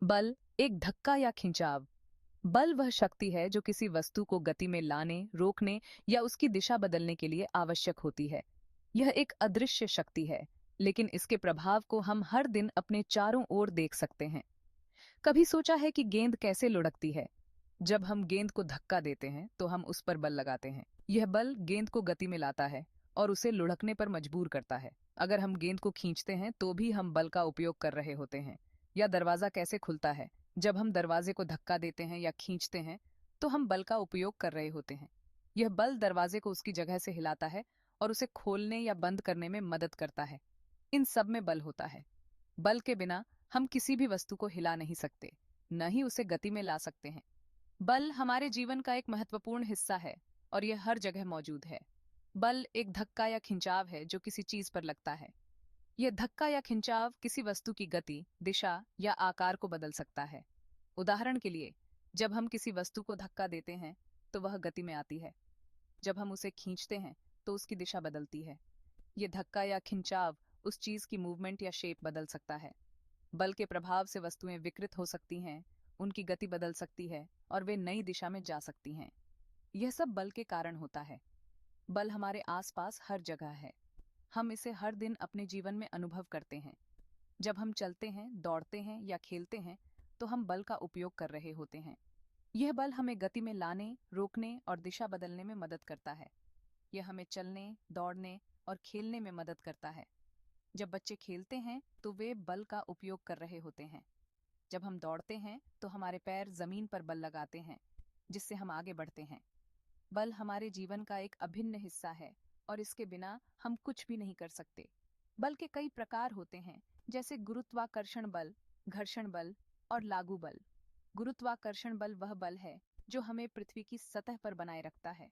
बल एक धक्का या खिंचाव। बल वह शक्ति है जो किसी वस्तु को गति में लाने, रोकने या उसकी दिशा बदलने के लिए आवश्यक होती है। यह एक अदृश्य शक्ति है, लेकिन इसके प्रभाव को हम हर दिन अपने चारों ओर देख सकते हैं। कभी सोचा है कि गेंद कैसे लुढ़कती है? जब हम गेंद को धक्का देते हैं तो हम उस पर बल लगाते हैं। यह बल गेंद को गति में लाता है और उसे लुढ़कने पर मजबूर करता है। अगर हम गेंद को खींचते हैं तो भी हम बल का उपयोग कर रहे होते हैं। या दरवाजा कैसे खुलता है? जब हम दरवाजे को धक्का देते हैं या खींचते हैं तो हम बल का उपयोग कर रहे होते हैं। यह बल दरवाजे को उसकी जगह से हिलाता है और उसे खोलने या बंद करने में मदद करता है। इन सब में बल होता है। बल के बिना हम किसी भी वस्तु को हिला नहीं सकते, न ही उसे गति में ला सकते हैं। बल हमारे जीवन का एक महत्वपूर्ण हिस्सा है और यह हर जगह मौजूद है। बल एक धक्का या खिंचाव है जो किसी चीज पर लगता है। यह धक्का या खिंचाव किसी वस्तु की गति, दिशा या आकार को बदल सकता है। उदाहरण के लिए, जब हम किसी वस्तु को धक्का देते हैं तो वह गति में आती है। जब हम उसे खींचते हैं तो उसकी दिशा बदलती है। यह धक्का या खिंचाव उस चीज की मूवमेंट या शेप बदल सकता है। बल के प्रभाव से वस्तुएं विकृत हो सकती हैं, उनकी गति बदल सकती है और वे नई दिशा में जा सकती हैं। यह सब बल के कारण होता है। बल हमारे आसपास हर जगह है। हम इसे हर दिन अपने जीवन में अनुभव करते हैं। जब हम चलते हैं, दौड़ते हैं या खेलते हैं तो हम बल का उपयोग कर रहे होते हैं। यह बल हमें गति में लाने, रोकने और दिशा बदलने में मदद करता है। यह हमें चलने, दौड़ने और खेलने में मदद करता है। जब बच्चे खेलते हैं तो वे बल का उपयोग कर रहे होते हैं। जब हम दौड़ते हैं तो हमारे पैर जमीन पर बल लगाते हैं, जिससे हम आगे बढ़ते हैं। बल हमारे जीवन का एक अभिन्न हिस्सा है और इसके बिना हम कुछ भी नहीं कर सकते। बल के कई प्रकार होते हैं, जैसे गुरुत्वाकर्षण बल, घर्षण बल और लागू बल। गुरुत्वाकर्षण बल वह बल है जो हमें पृथ्वी की सतह पर बनाए रखता है।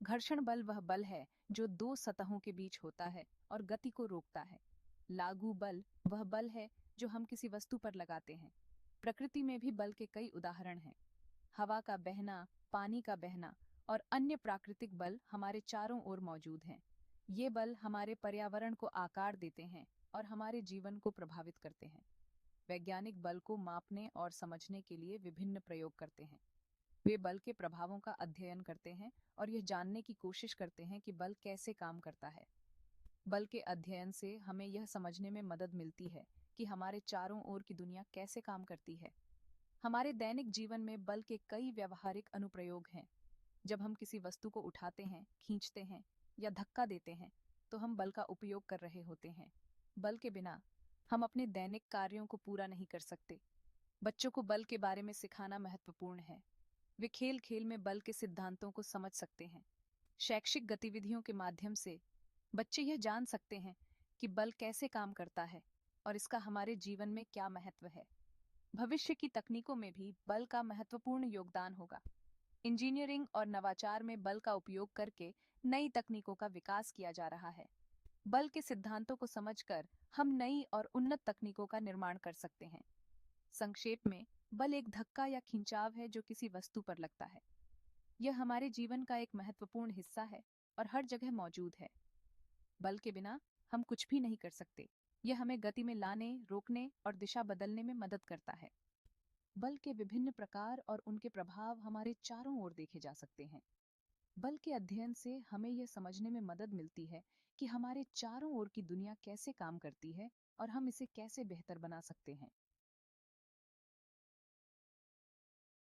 घर्षण बल वह बल है जो दो सतहों के बीच होता है और गति को रोकता है। लागू बल वह बल है जो हम किसी वस्तु पर लगाते हैं। प्रकृति में भी बल के कई उदाहरण हैं। हवा का बहना, पानी का बहना और अन्य प्राकृतिक बल हमारे चारों ओर मौजूद हैं। ये बल हमारे पर्यावरण को आकार देते हैं और हमारे जीवन को प्रभावित करते हैं। वैज्ञानिक बल को मापने और समझने के लिए विभिन्न प्रयोग करते हैं। वे बल के प्रभावों का अध्ययन करते हैं और यह जानने की कोशिश करते हैं कि बल कैसे काम करता है। बल के अध्ययन से हमें यह समझने में मदद मिलती है कि हमारे चारों ओर की दुनिया कैसे काम करती है। हमारे दैनिक जीवन में बल के कई व्यावहारिक अनुप्रयोग हैं। जब हम किसी वस्तु को उठाते हैं, खींचते हैं या धक्का देते हैं तो हम बल का उपयोग कर रहे होते हैं। बल के बिना हम अपने दैनिक कार्यों को पूरा नहीं कर सकते। बच्चों को बल के बारे में सिखाना महत्वपूर्ण है। वे खेल खेल में बल के सिद्धांतों को समझ सकते हैं। शैक्षिक गतिविधियों के माध्यम से बच्चे यह जान सकते हैं कि बल कैसे काम करता है और इसका हमारे जीवन में क्या महत्व है। भविष्य की तकनीकों में भी बल का महत्वपूर्ण योगदान होगा। इंजीनियरिंग और नवाचार में बल का उपयोग करके नई तकनीकों का विकास किया जा रहा है। बल के सिद्धांतों को समझकर हम नई और उन्नत तकनीकों का निर्माण कर सकते हैं। संक्षेप में, बल एक धक्का या खिंचाव है जो किसी वस्तु पर लगता है। यह हमारे जीवन का एक महत्वपूर्ण हिस्सा है और हर जगह मौजूद है। बल के बिना हम कुछ भी नहीं कर सकते। यह हमें गति में लाने, रोकने और दिशा बदलने में मदद करता है। बल के विभिन्न प्रकार और उनके प्रभाव हमारे चारों ओर देखे जा सकते हैं। बल के अध्ययन से हमें यह समझने में मदद मिलती है कि हमारे चारों ओर की दुनिया कैसे काम करती है और हम इसे कैसे बेहतर बना सकते हैं।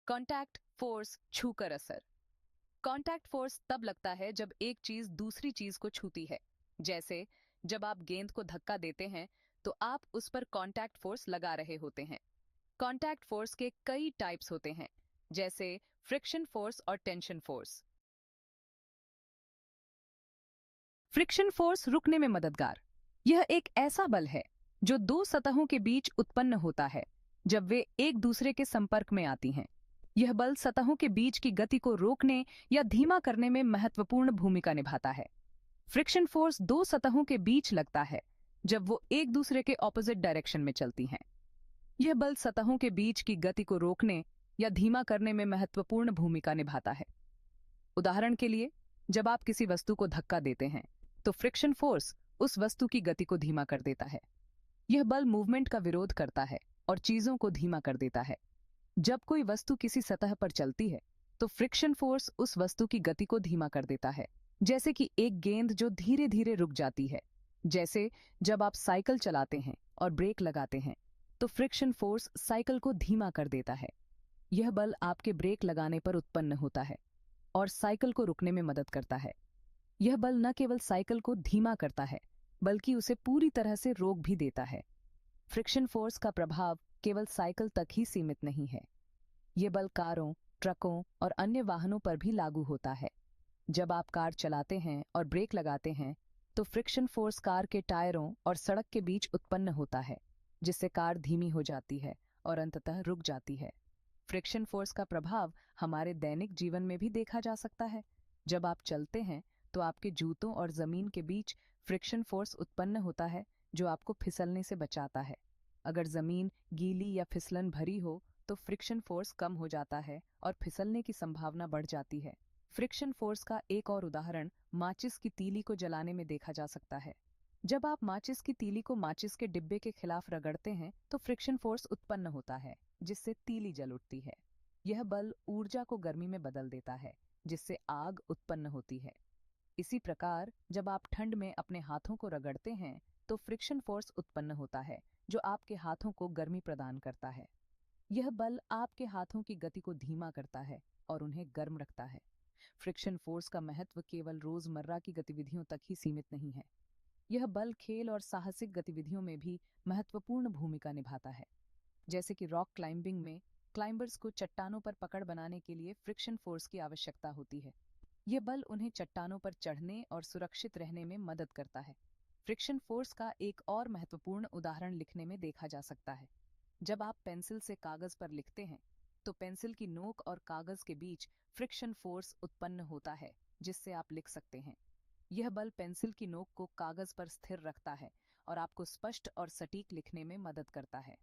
कॉन्टैक्ट फोर्स छूकर असर। कॉन्टैक्ट फोर्स तब लगता है जब एक चीज दूसरी चीज को छूती है। जैसे जब आप गेंद को धक्का देते हैं तो आप उस पर कॉन्टैक्ट फोर्स लगा रहे होते हैं। कॉन्टैक्ट फोर्स के कई टाइप्स होते हैं, जैसे फ्रिक्शन फोर्स और टेंशन फोर्स। फ्रिक्शन फोर्स रुकने में मददगार। यह एक ऐसा बल है जो दो सतहों के बीच उत्पन्न होता है जब वे एक दूसरे के संपर्क में आती हैं। यह बल सतहों के बीच की गति को रोकने या धीमा करने में महत्वपूर्ण भूमिका निभाता है। फ्रिक्शन फोर्स दो सतहों के बीच लगता है जब वो एक दूसरे के ऑपोजिट डायरेक्शन में चलती हैं। यह बल सतहों के बीच की गति को रोकने या धीमा करने में महत्वपूर्ण भूमिका निभाता है। उदाहरण के लिए, जब आप किसी वस्तु को धक्का देते हैं तो फ्रिक्शन फोर्स उस वस्तु की गति को धीमा कर देता है। यह बल मूवमेंट का विरोध करता है और चीजों को धीमा कर देता है। जब कोई वस्तु किसी सतह पर चलती है तो फ्रिक्शन फोर्स उस वस्तु की गति को धीमा कर देता है, जैसे कि एक गेंद जो धीरे धीरे रुक जाती है। जैसे जब आप साइकिल चलाते हैं और ब्रेक लगाते हैं तो फ्रिक्शन फोर्स साइकिल को धीमा कर देता है। यह बल आपके ब्रेक लगाने पर उत्पन्न होता है और साइकिल को रुकने में मदद करता है। यह बल न केवल साइकिल को धीमा करता है बल्कि उसे पूरी तरह से रोक भी देता है। फ्रिक्शन फोर्स का प्रभाव केवल साइकिल तक ही सीमित नहीं है। ये बल कारों, ट्रकों और अन्य वाहनों पर भी लागू होता है। जब आप कार चलाते हैं और ब्रेक लगाते हैं तो फ्रिक्शन फोर्स कार के टायरों और सड़क के बीच उत्पन्न होता है, जिससे कार धीमी हो जाती है और अंततः रुक जाती है। फ्रिक्शन फोर्स का प्रभाव हमारे दैनिक जीवन में भी देखा जा सकता है। जब आप चलते हैं तो आपके जूतों और जमीन के बीच फ्रिक्शन फोर्स उत्पन्न होता है, जो आपको फिसलने से बचाता है। अगर जमीन गीली या फिसलन भरी हो तो फ्रिक्शन फोर्स कम हो जाता है और फिसलने की संभावना बढ़ जाती है। फ्रिक्शन फोर्स का एक और उदाहरण माचिस की तीली को जलाने में देखा जा सकता है। जब आप माचिस की तीली को माचिस के डिब्बे के खिलाफ रगड़ते हैं तो फ्रिक्शन फोर्स उत्पन्न होता है, जिससे तीली जल उठती है। यह बल ऊर्जा को गर्मी में बदल देता है, जिससे आग उत्पन्न होती है। इसी प्रकार जब आप ठंड में अपने हाथों को रगड़ते हैं तो फ्रिक्शन फोर्स उत्पन्न होता है, जो आपके हाथों को गर्मी प्रदान करता है। यह बल आपके हाथों की गति को धीमा करता है और उन्हें गर्म रखता है। फ्रिक्शन फोर्स का महत्व केवल रोजमर्रा की गतिविधियों तक ही सीमित नहीं है। यह बल खेल और साहसिक गतिविधियों में भी महत्वपूर्ण भूमिका निभाता है। जैसे कि रॉक क्लाइंबिंग में क्लाइंबर्स को चट्टानों पर पकड़ बनाने के लिए फ्रिक्शन फोर्स की आवश्यकता होती है। यह बल उन्हें चट्टानों पर चढ़ने और सुरक्षित रहने में मदद करता है। फ्रिक्शन फोर्स का एक और महत्वपूर्ण उदाहरण लिखने में देखा जा सकता है। जब आप पेंसिल से कागज पर लिखते हैं तो पेंसिल की नोक और कागज के बीच फ्रिक्शन फोर्स उत्पन्न होता है, जिससे आप लिख सकते हैं। यह बल पेंसिल की नोक को कागज पर स्थिर रखता है और आपको स्पष्ट और सटीक लिखने में मदद करता है।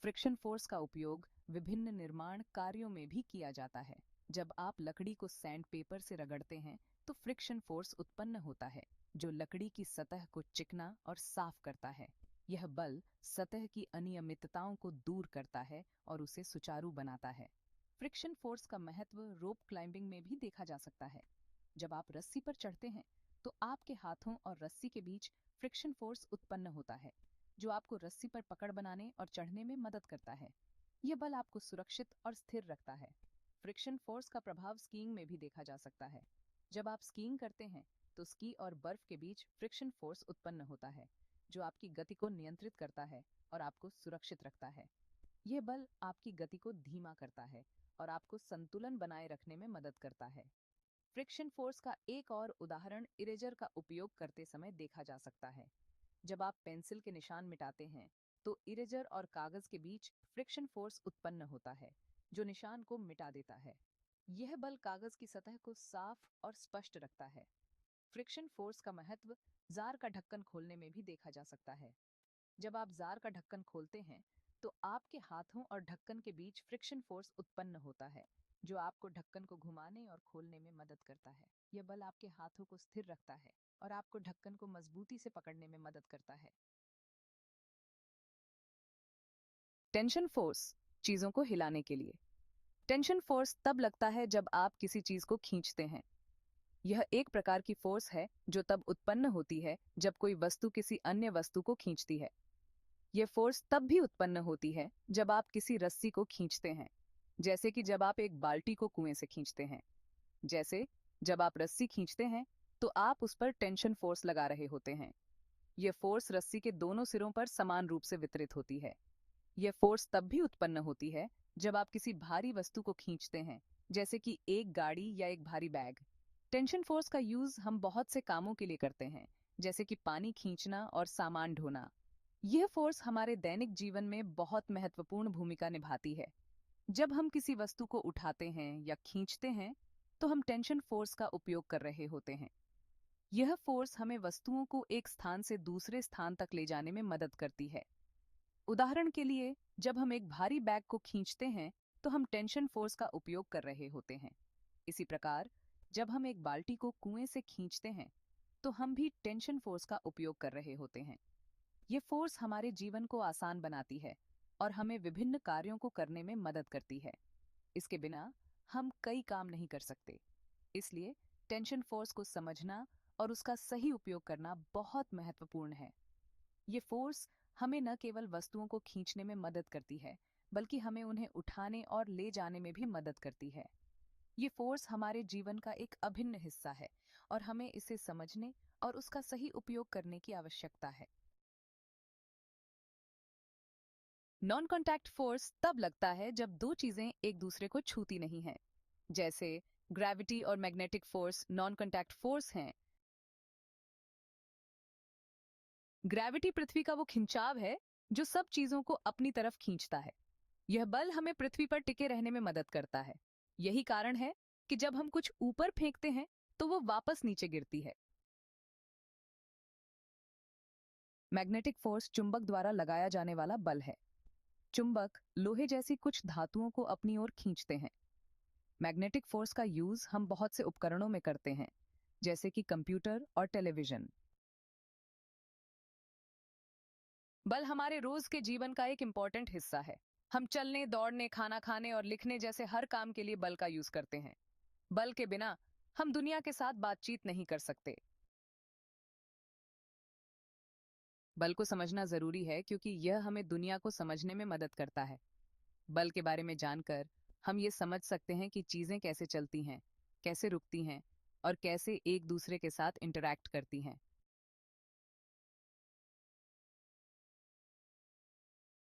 फ्रिक्शन फोर्स का उपयोग विभिन्न निर्माण कार्यों में भी किया जाता है। जब आप लकड़ी को सैंड पेपर से रगड़ते हैं तो फ्रिक्शन फोर्स उत्पन्न होता है, जो लकड़ी की सतह को चिकना और साफ करता है। यह बल सतह की अनियमितताओं को दूर करता है और उसे सुचारू बनाता है। फ्रिक्शन फोर्स का महत्व रोप क्लाइंबिंग में भी देखा जा सकता है। जब आप रस्सी पर चढ़ते हैं तो आपके हाथों और रस्सी के बीच फ्रिक्शन फोर्स उत्पन्न होता है, जो आपको रस्सी पर पकड़ बनाने और चढ़ने में मदद करता है। यह बल आपको सुरक्षित और स्थिर रखता है। फ्रिक्शन फोर्स का प्रभाव स्कीइंग में भी देखा जा सकता है। जब आप स्कीइंग करते हैं तो स्की और बर्फ के बीच फ्रिक्शन फोर्स उत्पन्न होता है, जो आपकी गति को नियंत्रित करता है और आपको सुरक्षित रखता है। यह बल आपकी गति को धीमा करता है और आपको संतुलन बनाए रखने में मदद करता है। फ्रिक्शन फोर्स का एक और उदाहरण इरेजर का उपयोग करते समय देखा जा सकता है। जब आप पेंसिल के निशान मिटाते हैं तो इरेजर और कागज के बीच फ्रिक्शन फोर्स उत्पन्न होता है, जो निशान को मिटा देता है। यह बल कागज की सतह को साफ और स्पष्ट रखता है। फ्रिक्शन फोर्स का महत्व जार का ढक्कन खोलने में भी देखा जा सकता है। जब आप जार का ढक्कन खोलते हैं तो आपके हाथों और ढक्कन के बीच फ्रिक्शन फोर्स उत्पन्न होता है, जो आपको ढक्कन को घुमाने और खोलने में मदद करता है। यह बल आपके हाथों को स्थिर रखता है और आपको ढक्कन को मजबूती से पकड़ने में मदद करता है। टेंशन फोर्स चीजों को हिलाने के लिए। टेंशन फोर्स तब लगता है जब आप किसी चीज को खींचते हैं। यह एक प्रकार की फोर्स है जो तब उत्पन्न होती है जब कोई वस्तु किसी अन्य वस्तु को खींचती है। यह फोर्स तब भी उत्पन्न होती है जब आप किसी रस्सी को खींचते हैं, जैसे कि जब आप एक बाल्टी को कुएं से खींचते हैं। जैसे जब आप रस्सी खींचते हैं तो आप उस पर टेंशन फोर्स लगा रहे होते हैं। यह फोर्स रस्सी के दोनों सिरों पर समान रूप से वितरित होती है। यह फोर्स तब भी उत्पन्न होती है जब आप किसी भारी वस्तु को खींचते हैं, जैसे कि एक गाड़ी या एक भारी बैग। टेंशन फोर्स का यूज हम बहुत से कामों के लिए करते हैं, जैसे कि पानी खींचना और सामान ढोना। यह फोर्स हमारे दैनिक जीवन में बहुत महत्वपूर्ण भूमिका निभाती है। जब हम किसी वस्तु को उठाते हैं या खींचते हैं तो हम टेंशन फोर्स का उपयोग कर रहे होते हैं। यह फोर्स हमें वस्तुओं को एक स्थान से दूसरे स्थान तक ले जाने में मदद करती है। उदाहरण के लिए, जब हम एक भारी बैग को खींचते हैं तो हम टेंशन फोर्स का उपयोग कर रहे होते हैं। इसी प्रकार जब हम एक बाल्टी को कुएं से खींचते हैं तो हम भी टेंशन फोर्स का उपयोग कर रहे होते हैं। ये फोर्स हमारे जीवन को आसान बनाती है और हमें विभिन्न कार्यों को करने में मदद करती है। इसके बिना हम कई काम नहीं कर सकते। इसलिए टेंशन फोर्स को समझना और उसका सही उपयोग करना बहुत महत्वपूर्ण है। ये फोर्स हमें न केवल वस्तुओं को खींचने में मदद करती है, बल्कि हमें उन्हें उठाने और ले जाने में भी मदद करती है। ये फोर्स हमारे जीवन का एक अभिन्न हिस्सा है और हमें इसे समझने और उसका सही उपयोग करने की आवश्यकता है। नॉन कॉन्टैक्ट फोर्स तब लगता है जब दो चीजें एक दूसरे को छूती नहीं हैं। जैसे ग्रेविटी और magnetic force non contact force हैं। ग्रेविटी पृथ्वी का वो खिंचाव है जो सब चीजों को अपनी तरफ खींचता है। यह बल हमें पृथ्वी पर टिके रहने में मदद करता है। यही कारण है कि जब हम कुछ ऊपर फेंकते हैं तो वो वापस नीचे गिरती है। मैग्नेटिक फोर्स चुंबक द्वारा लगाया जाने वाला बल है। चुंबक लोहे जैसी कुछ धातुओं को अपनी ओर खींचते हैं। मैग्नेटिक फोर्स का यूज हम बहुत से उपकरणों में करते हैं, जैसे कि कंप्यूटर और टेलीविजन। बल हमारे रोज के जीवन का एक इम्पॉर्टेंट हिस्सा है। हम चलने, दौड़ने, खाना खाने और लिखने जैसे हर काम के लिए बल का यूज करते हैं। बल के बिना हम दुनिया के साथ बातचीत नहीं कर सकते। बल को समझना जरूरी है क्योंकि यह हमें दुनिया को समझने में मदद करता है। बल के बारे में जानकर हम ये समझ सकते हैं कि चीजें कैसे चलती हैं, कैसे रुकती हैं और कैसे एक दूसरे के साथ इंटरैक्ट करती हैं।